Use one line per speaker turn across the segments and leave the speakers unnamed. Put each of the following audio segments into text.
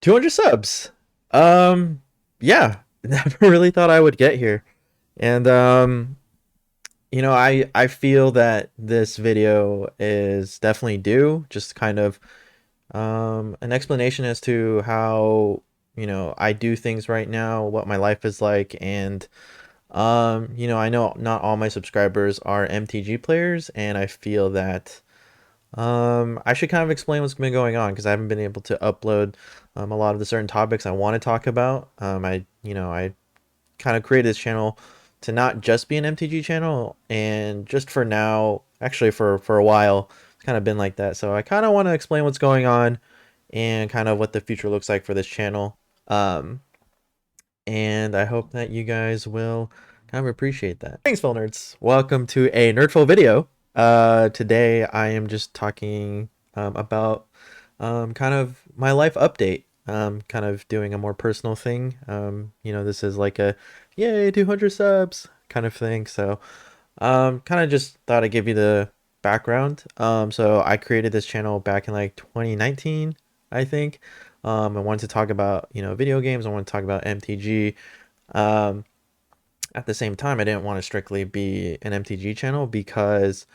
200 subs. Um, yeah, never really thought I would get here. And I feel that this video is definitely due, just kind of an explanation as to how, I do things right now, what my life is like, and I know not all my subscribers are MTG players, and I feel that I should kind of explain what's been going on because I haven't been able to upload a lot of the certain topics I want to talk about. I kind of created this channel to not just be an MTG channel, and just for now, actually for a while, it's kind of been like that. So I kind of want to explain what's going on and kind of what the future looks like for this channel. Um, and I hope that you guys will kind of appreciate that. Thanks, Phil Nerds. Welcome to a NerdPhil video. Today I am just talking about kind of my life update. Kind of doing a more personal thing. This is like a yay 200 subs kind of thing. So, kind of just thought I'd give you the background. So I created this channel back in like 2019, I think. I wanted to talk about, video games. I want to talk about MTG. Um, at the same time, I didn't want to strictly be an MTG channel because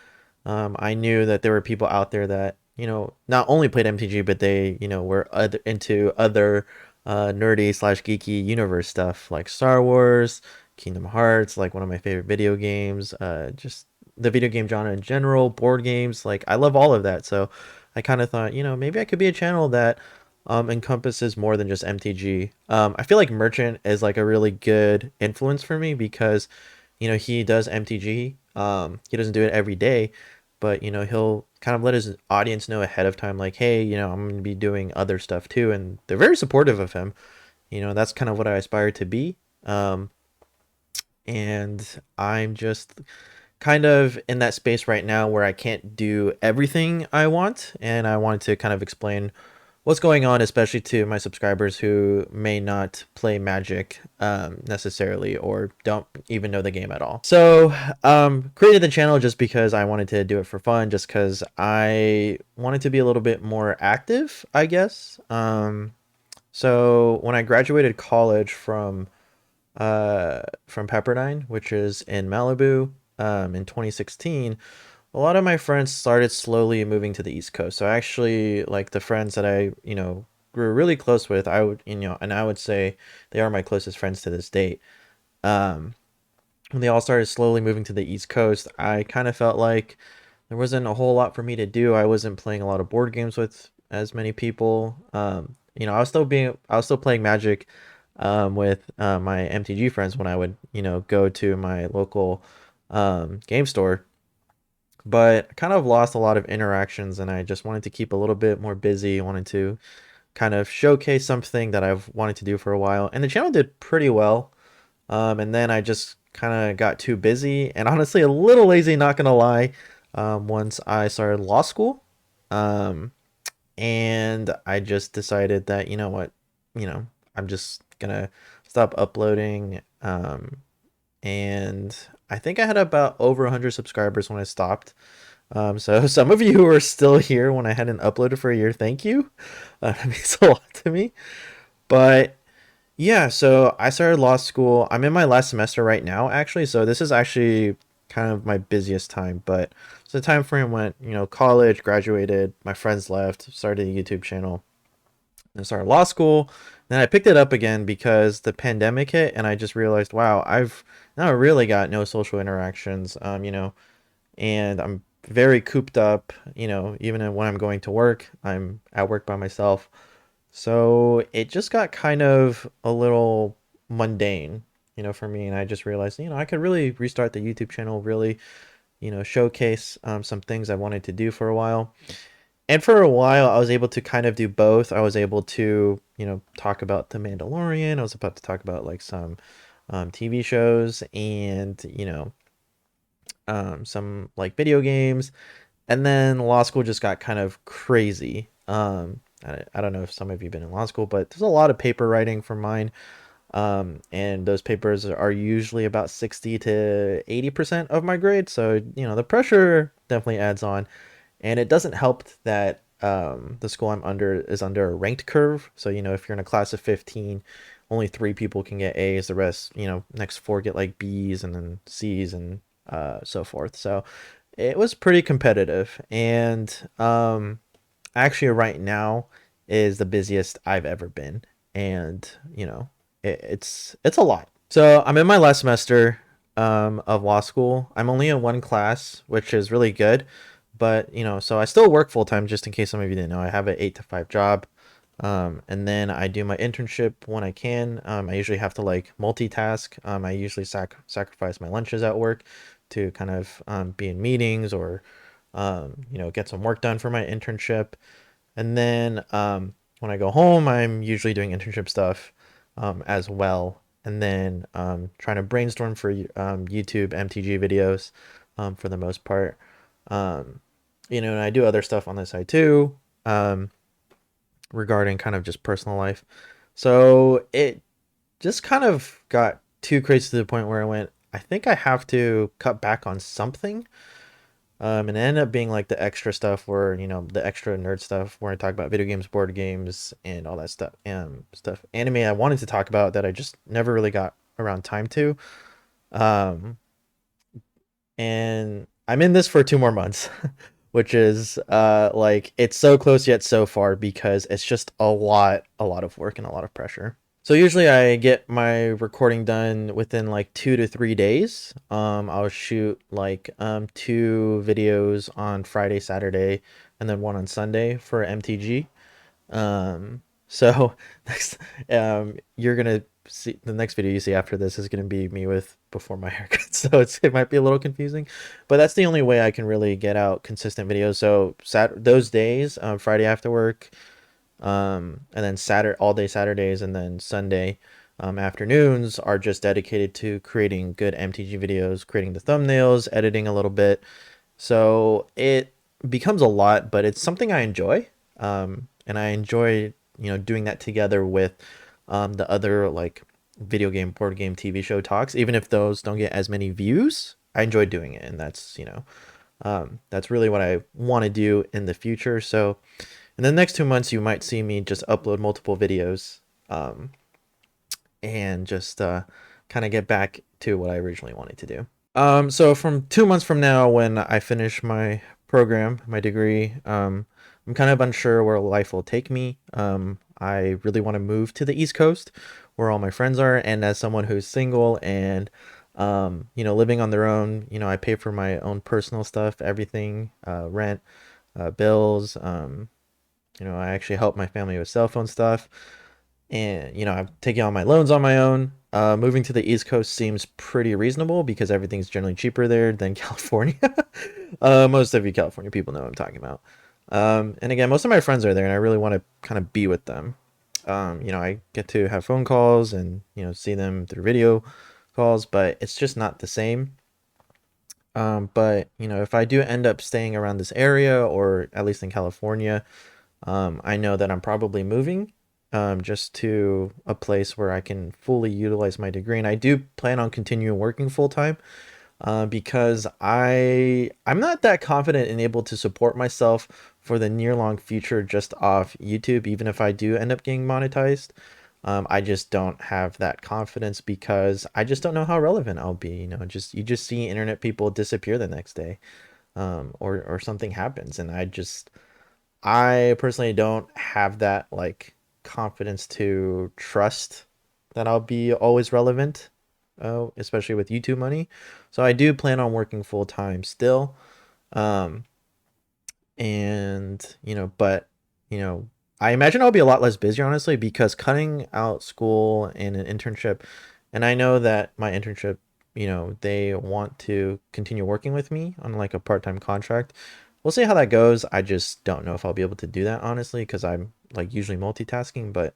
I knew that there were people out there that, not only played MTG, but they, were into other nerdy slash geeky universe stuff like Star Wars, Kingdom Hearts, like one of my favorite video games, just the video game genre in general, board games. Like, I love all of that. So I kind of thought, maybe I could be a channel that encompasses more than just MTG. I feel like Merchant is like a really good influence for me because, he does MTG. He doesn't do it every day, but he'll kind of let his audience know ahead of time, like, hey, I'm going to be doing other stuff too, and they're very supportive of him. That's kind of what I aspire to be. And I'm just kind of in that space right now where I can't do everything I want, and I wanted to kind of explain what's going on, especially to my subscribers who may not play Magic necessarily or don't even know the game at all. So, created the channel just because I wanted to do it for fun, just because I wanted to be a little bit more active, I guess. So when I graduated college from Pepperdine, which is in Malibu, in 2016, a lot of my friends started slowly moving to the East Coast. So actually, like the friends that I, grew really close with, and I would say they are my closest friends to this date. Um, when they all started slowly moving to the East Coast, I kind of felt like there wasn't a whole lot for me to do. I wasn't playing a lot of board games with as many people. I was still playing Magic, with my MTG friends when I would, go to my local game store, but I kind of lost a lot of interactions, and I just wanted to keep a little bit more busy. I wanted to kind of showcase something that I've wanted to do for a while, and the channel did pretty well. And then I just kind of got too busy and honestly a little lazy, not gonna lie. Once I started law school, um, and I just decided that, you know what, I'm just gonna stop uploading. And I think I had about over 100 subscribers when I stopped. So some of you who are still here when I hadn't uploaded for a year, thank you. It means a lot to me. But yeah, so I started law school. I'm in my last semester right now, actually. So this is actually kind of my busiest time. But so the time frame went, college, graduated, my friends left, started a YouTube channel, and started law school. Then I picked it up again because the pandemic hit, and I just realized, wow, I've now really got no social interactions. And I'm very cooped up. Even when I'm going to work, I'm at work by myself. So it just got kind of a little mundane, for me. And I just realized, I could really restart the YouTube channel, really, showcase some things I wanted to do for a while. And for a while, I was able to kind of do both. I was able to, talk about The Mandalorian. I was about to talk about like some TV shows and, some like video games. And then law school just got kind of crazy. I don't know if some of you have been in law school, but there's a lot of paper writing for mine. And those papers are usually about 60 to 80% of my grade. So, the pressure definitely adds on. And it doesn't help that, the school I'm under is under a ranked curve. So, if you're in a class of 15, only 3 people can get A's. The rest, next four get like B's and then C's and so forth. So it was pretty competitive. And actually, right now is the busiest I've ever been. And, it's a lot. So I'm in my last semester of law school. I'm only in one class, which is really good. But, so I still work full time just in case some of you didn't know. I have an 8 to 5 job. And then I do my internship when I can. I usually have to like multitask. I usually sacrifice my lunches at work to kind of be in meetings or, get some work done for my internship. And then when I go home, I'm usually doing internship stuff as well. And then trying to brainstorm for YouTube MTG videos for the most part. Um, and I do other stuff on the side too regarding kind of just personal life. So it just kind of got too crazy to the point where I went, I think I have to cut back on something. And it ended up being like the extra stuff where, the extra nerd stuff where I talk about video games, board games, and all that stuff. Anime I wanted to talk about that I just never really got around time to. Um, and I'm in this for 2 more months, which is like it's so close yet so far because it's just a lot of work and a lot of pressure. So usually I get my recording done within like 2 to 3 days. I'll shoot like 2 videos on Friday, Saturday, and then one on Sunday for MTG. So next, you're gonna see the next video you see after this is gonna be me with before my haircut. So it might be a little confusing, but that's the only way I can really get out consistent videos. So those days, Friday after work, and then Saturday all day Saturdays, and then Sunday afternoons are just dedicated to creating good MTG videos, creating the thumbnails, editing a little bit. So it becomes a lot, but it's something I enjoy. And I enjoy, doing that together with the other like video game, board game, TV show talks. Even if those don't get as many views, I enjoy doing it, and that's really what I want to do in the future. So in the next 2 months, you might see me just upload multiple videos, and just kind of get back to what I originally wanted to do. So from 2 months from now, when I finish my program, my degree, I'm kind of unsure where life will take me. I really want to move to the East Coast, where all my friends are, and as someone who's single and living on their own, I pay for my own personal stuff, everything, rent, bills. I actually help my family with cell phone stuff, and I'm taking on my loans on my own. Moving to the East Coast seems pretty reasonable because everything's generally cheaper there than California. Most of you California people know what I'm talking about. And again, most of my friends are there, and I really want to kind of be with them. I get to have phone calls and see them through video calls, but it's just not the same. But if I do end up staying around this area, or at least in California, I know that I'm probably moving just to a place where I can fully utilize my degree. And I do plan on continuing working full time because I'm not that confident and able to support myself for the near long future just off YouTube, even if I do end up getting monetized. I just don't have that confidence because I just don't know how relevant I'll be. You just see internet people disappear the next day, or something happens, and I personally don't have that like confidence to trust that I'll be always relevant, especially with YouTube money. So I do plan on working full time still. Um, and but I imagine I'll be a lot less busy, honestly, because cutting out school and an internship, and I know that my internship, they want to continue working with me on like a part-time contract. We'll see how that goes. I just don't know if I'll be able to do that, honestly, because I'm like usually multitasking. But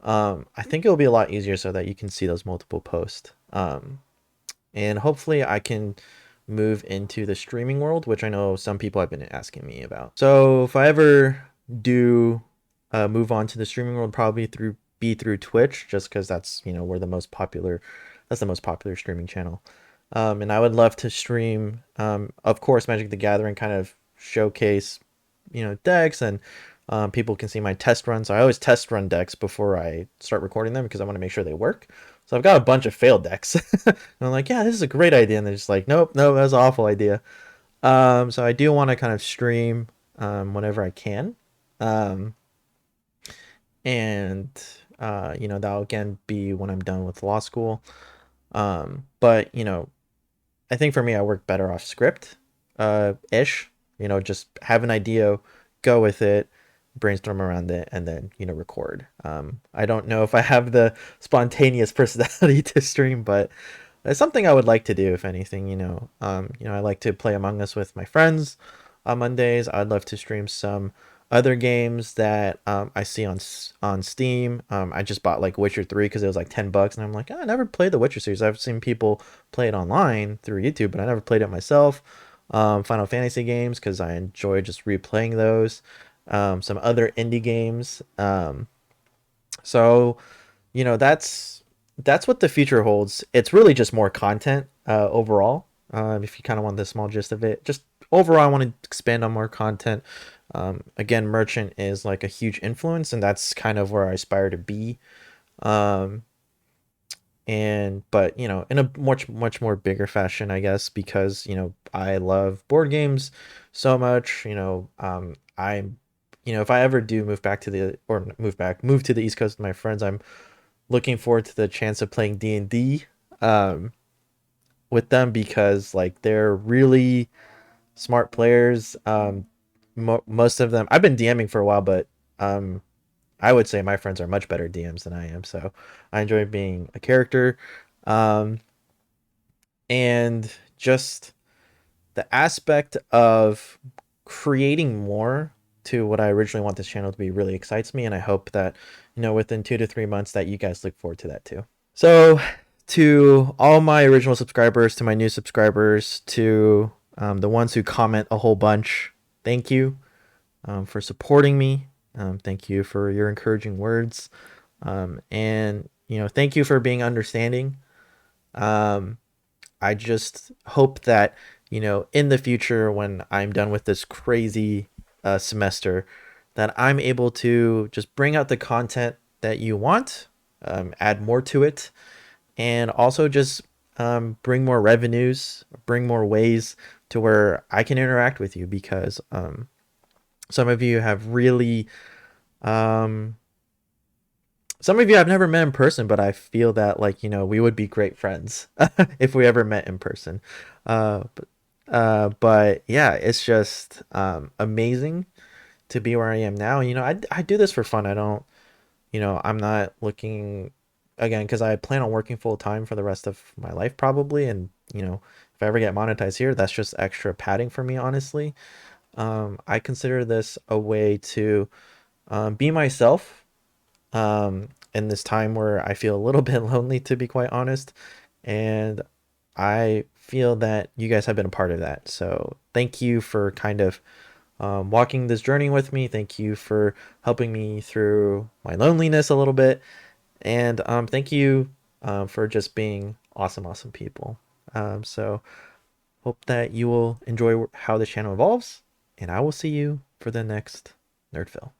I think it'll be a lot easier so that you can see those multiple posts. And hopefully I can move into the streaming world, which I know some people have been asking me about. So if I ever do move on to the streaming world, probably through Twitch, just because that's where that's the most popular streaming channel. And I would love to stream, of course, Magic the Gathering, kind of showcase decks, and people can see my test runs. So I always test run decks before I start recording them because I want to make sure they work. So I've got a bunch of failed decks. And I'm like, yeah, this is a great idea. And they're just like, nope, no, that's an awful idea. So I do want to kind of stream whenever I can. Um, and that'll again be when I'm done with law school. But I think for me, I work better off script, ish. Just have an idea, go with it, brainstorm around it, and then record. I don't know if I have the spontaneous personality to stream, but it's something I would like to do. If anything, I like to play Among Us with my friends on Mondays. I'd love to stream some other games that I see on Steam. I just bought like Witcher 3 because it was like $10, and I'm like, oh, I never played the Witcher series. I've seen people play it online through YouTube, but I never played it myself. Final Fantasy games because I enjoy just replaying those. Some other indie games. So that's what the future holds. It's really just more content overall. If you kind of want the small gist of it, just overall, I want to expand on more content. Again, merchant is like a huge influence, and that's kind of where I aspire to be. Um, and but in a much more bigger fashion, I guess, because I love board games so much. I'm if I ever do move back to the or move to the East Coast with my friends, I'm looking forward to the chance of playing D&D um with them because like they're really smart players. Most of them, I've been DMing for a while, but um I would say my friends are much better DMs than I am, so I enjoy being a character. um and just the aspect of creating more to what I originally want this channel to be really excites me, and I hope that within 2 to 3 months that you guys look forward to that too. So, to all my original subscribers, to my new subscribers, to the ones who comment a whole bunch, thank you for supporting me. Thank you for your encouraging words. And, thank you for being understanding. Um, I just hope that, in the future, when I'm done with this crazy semester, that I'm able to just bring out the content that you want, add more to it, and also just bring more revenues, bring more ways to where I can interact with you because some of you have really, um, some of you I've never met in person, but I feel that like we would be great friends if we ever met in person. But yeah, it's just amazing to be where I am now. I do this for fun. I don't I'm not looking again because I plan on working full time for the rest of my life probably, and if I ever get monetized here, that's just extra padding for me, honestly. I consider this a way to be myself in this time where I feel a little bit lonely, to be quite honest, and I feel that you guys have been a part of that. So thank you for kind of walking this journey with me. Thank you for helping me through my loneliness a little bit. And thank you for just being awesome, awesome people. So hope that you will enjoy how the channel evolves. And I will see you for the next NerdPhil.